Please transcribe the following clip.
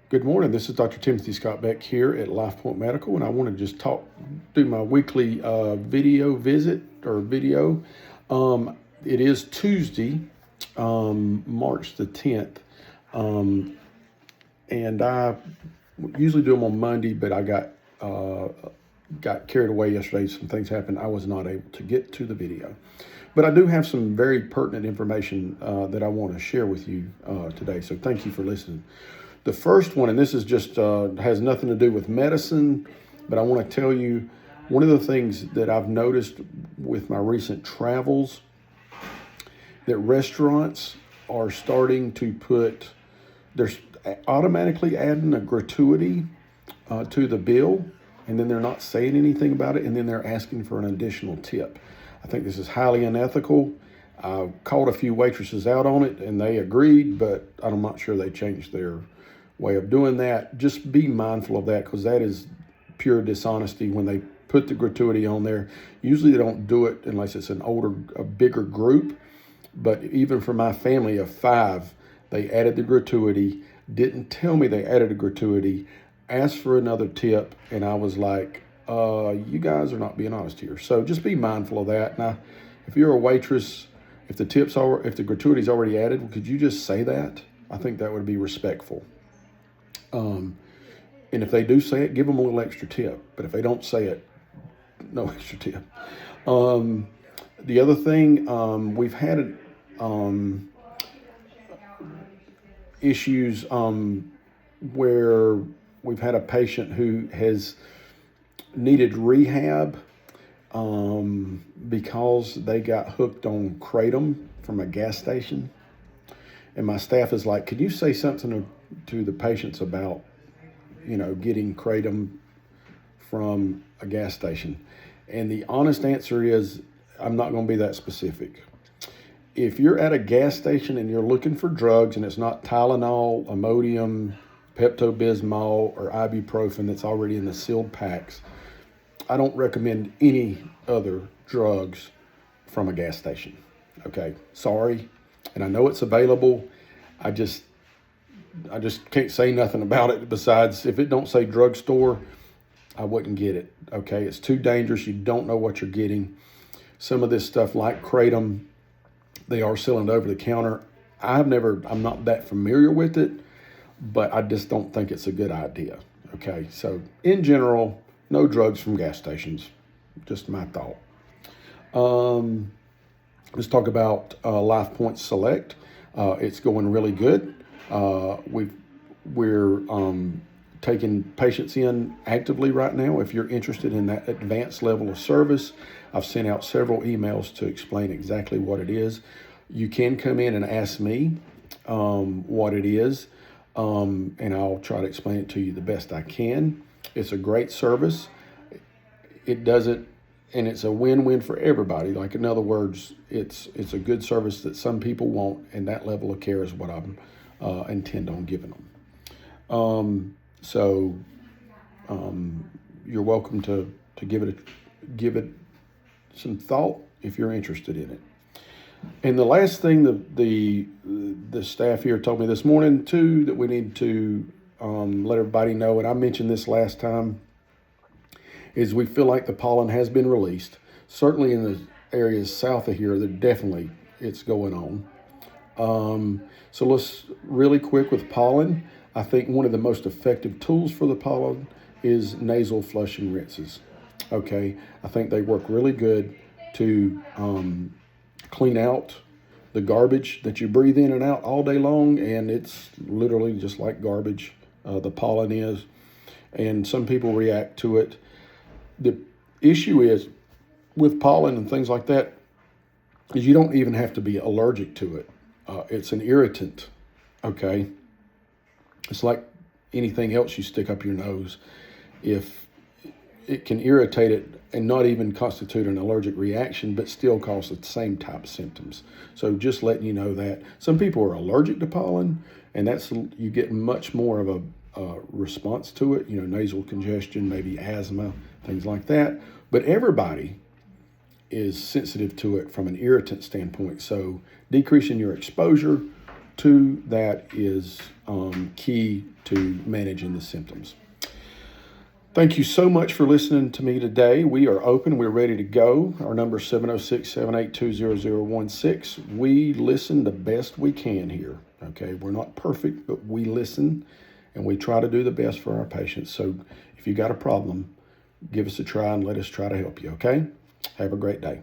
Good morning. This is Dr. Timothy Scott Beck here at LifePoint Medical, and I want to just do my weekly video visit or video. It is Tuesday, March the 10th, and I usually do them on Monday, but I got carried away yesterday. Some things happened. I was not able to get to the video, but I do have some very pertinent information that I want to share with you today. So thank you for listening. The first one, and this is just has nothing to do with medicine, but I want to tell you one of the things that I've noticed with my recent travels, that restaurants are starting to they're automatically adding a gratuity to the bill, and then they're not saying anything about it, and then they're asking for an additional tip. I think this is highly unethical. I called a few waitresses out on it, and they agreed, but I'm not sure they changed their way of doing that. Just be mindful of that, because that is pure dishonesty when they put the gratuity on there. Usually they don't do it unless it's a bigger group. But even for my family of 5, they added the gratuity, didn't tell me they added a gratuity, asked for another tip, and I was like, you guys are not being honest here. So just be mindful of that. Now, if you're a waitress, if the gratuity is already added, could you just say that? I think that would be respectful. And if they do say it, give them a little extra tip. But if they don't say it, no extra tip. The other thing, we've had issues where we've had a patient who has needed rehab because they got hooked on kratom from a gas station. And my staff is like, could you say something to the patients about, getting kratom from a gas station? And the honest answer is, I'm not going to be that specific. If you're at a gas station and you're looking for drugs and it's not Tylenol, Imodium, Pepto-Bismol, or ibuprofen that's already in the sealed packs, I don't recommend any other drugs from a gas station. Okay, sorry. And I know it's available. I just can't say nothing about it besides if it don't say drugstore, I wouldn't get it. Okay, it's too dangerous. You don't know what you're getting. Some of this stuff like kratom, they are selling it over the counter. I'm not that familiar with it, but I just don't think it's a good idea. Okay, so in general, no drugs from gas stations. Just my thought. Let's talk about LifePoint Select. It's going really good. We're taking patients in actively right now. If you're interested in that advanced level of service, I've sent out several emails to explain exactly what it is. You can come in and ask me what it is, and I'll try to explain it to you the best I can. It's a great service. It doesn't, and it's a win-win for everybody. Like, in other words, it's a good service that some people want, and that level of care is what I'm intend on giving them. You're welcome to give it some thought if you're interested in it. And the last thing the staff here told me this morning too, that we need to let everybody know, and I mentioned this last time, is we feel like the pollen has been released. Certainly in the areas south of here, it's going on. So let's really quick with pollen. I think one of the most effective tools for the pollen is nasal flushing rinses. Okay, I think they work really good to clean out the garbage that you breathe in and out all day long, and it's literally just like garbage, the pollen is, and some people react to it. The issue is with pollen and things like that is you don't even have to be allergic to it. It's an irritant, okay? It's like anything else you stick up your nose. If it can irritate it and not even constitute an allergic reaction, but still cause the same type of symptoms. So just letting you know that. Some people are allergic to pollen, and you get much more of a response to it, nasal congestion, maybe asthma, things like that. But everybody is sensitive to it from an irritant standpoint. So decreasing your exposure too, that is key to managing the symptoms. Thank you so much for listening to me today. We are open. We're ready to go. Our number is 706-782-0016. We listen the best we can here. Okay, we're not perfect, but we listen and we try to do the best for our patients. So if you got a problem, give us a try and let us try to help you. Okay? Have a great day.